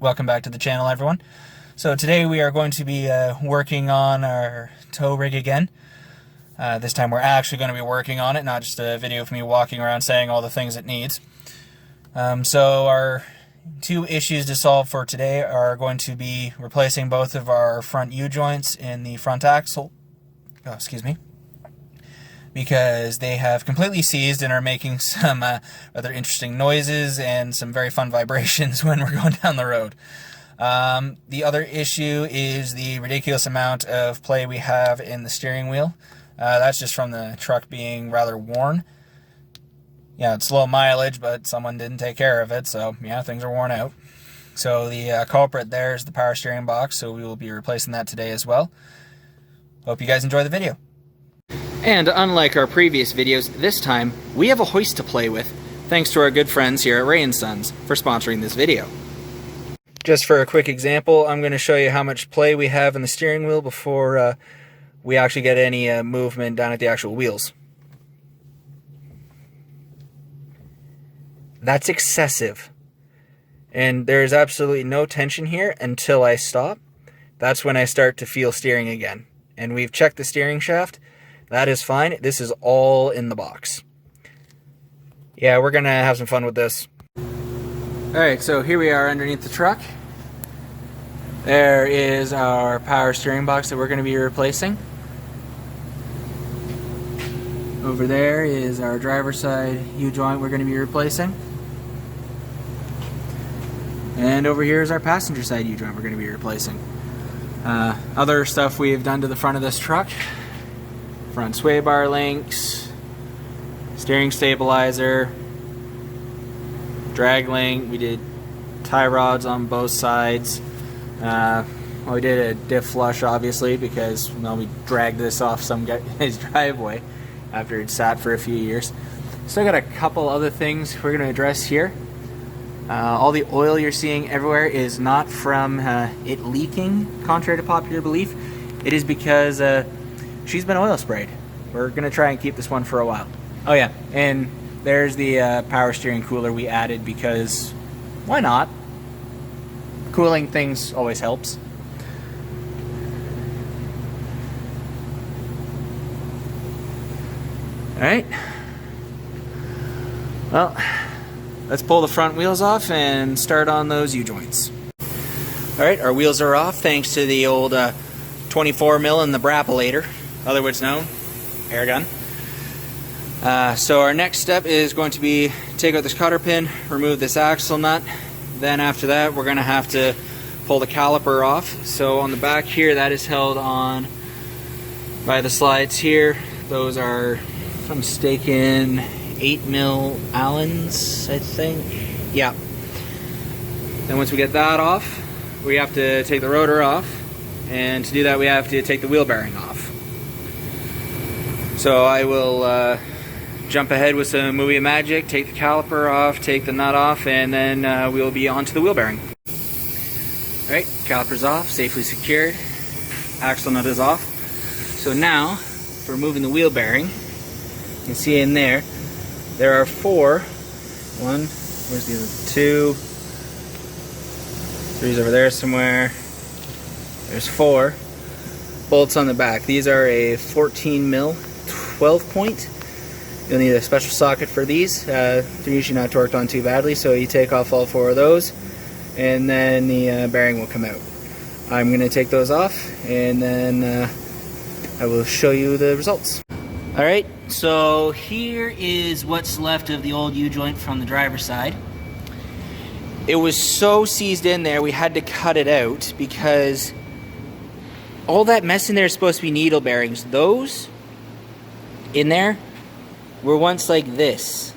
Welcome back to the channel, everyone. So today we are going to be working on our tow rig again. This time we're actually going to be working on it, not just a video of me walking around saying all the things it needs. So our two issues to solve for today are going to be replacing both of our front U-joints in the front axle. Because they have completely seized and are making some rather interesting noises and some very fun vibrations when we're going down the road. The other issue is the ridiculous amount of play we have in the steering wheel. That's just from the truck being rather worn. Yeah, it's low mileage, but someone didn't take care of it, so yeah, things are worn out. So the culprit there is the power steering box, so we will be replacing that today as well. Hope you guys enjoy the video. And unlike our previous videos, this time we have a hoist to play with, thanks to our good friends here at Ray & Sons for sponsoring this video. Just for a quick example, I'm going to show you how much play we have in the steering wheel before we actually get any movement down at the actual wheels. That's excessive. And there's absolutely no tension here until I stop. That's when I start to feel steering again. And we've checked the steering shaft. That is fine. This is all in the box. Yeah, we're going to have some fun with this. Alright, so here we are underneath the truck. There is our power steering box that we're going to be replacing. Over there is our driver's side U-joint we're going to be replacing. And over here is our passenger side U-joint we're going to be replacing. Other stuff we've done to the front of this truck. Front sway bar links, steering stabilizer, drag link. We did tie rods on both sides. We did a diff flush, obviously, because we dragged this off some guy's driveway after it sat for a few years. Still got a couple other things we're going to address here. All the oil you're seeing everywhere is not from it leaking, contrary to popular belief. It is because she's been oil sprayed. We're going to try and keep this one for a while. Oh yeah, and there's the power steering cooler we added because why not? Cooling things always helps. Alright. Well, let's pull the front wheels off and start on those U-joints. Alright, our wheels are off thanks to the old 24 mil in the Brapolator, otherwise known, air gun. So our next step is going to be take out this cotter pin, remove this axle nut. Then after that we're going to have to pull the caliper off. So on the back here, that is held on by the slides here. Those are, if I'm mistaken, 8 mil Allens, I think. Yeah. Then once we get that off, we have to take the rotor off. And to do that, we have to take the wheel bearing off. So I will jump ahead with some movie magic, take the caliper off, take the nut off, and then we'll be on to the wheel bearing. Alright, caliper's off, safely secured. Axle nut is off. So now, for removing the wheel bearing, you can see in there, there are four. One, where's the other? Two. Three's over there somewhere. There's four bolts on the back. These are a 14 mil 12 point. You'll need a special socket for these. They're usually not torqued on too badly, so you take off all four of those and then the bearing will come out. I'm going to take those off and then I will show you the results. Alright, so here is what's left of the old U-joint from the driver's side. It was so seized in there we had to cut it out because all that mess in there is supposed to be needle bearings. Those in there were once like this.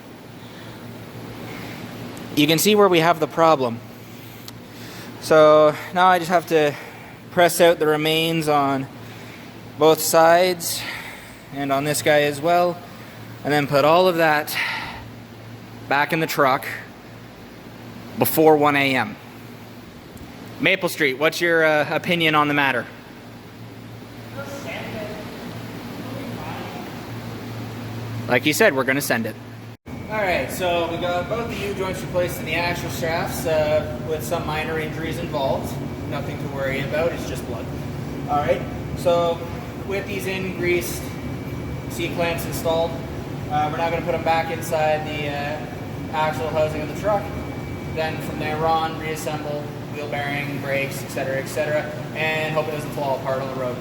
You can see where we have the problem. So now I just have to press out the remains on both sides and on this guy as well, and then put all of that back in the truck before 1 a.m. Maple Street, what's your opinion on the matter? Like you said, we're going to send it. Alright. Alright, so we got both the U-joints replaced in the axle shafts with some minor injuries involved. Nothing to worry about, it's just blood. Alright, so with these in, greased, C-clamps installed, we're now going to put them back inside the axle housing of the truck. Then from there on, reassemble wheel bearing, brakes, etc., and hope it doesn't fall apart on the road.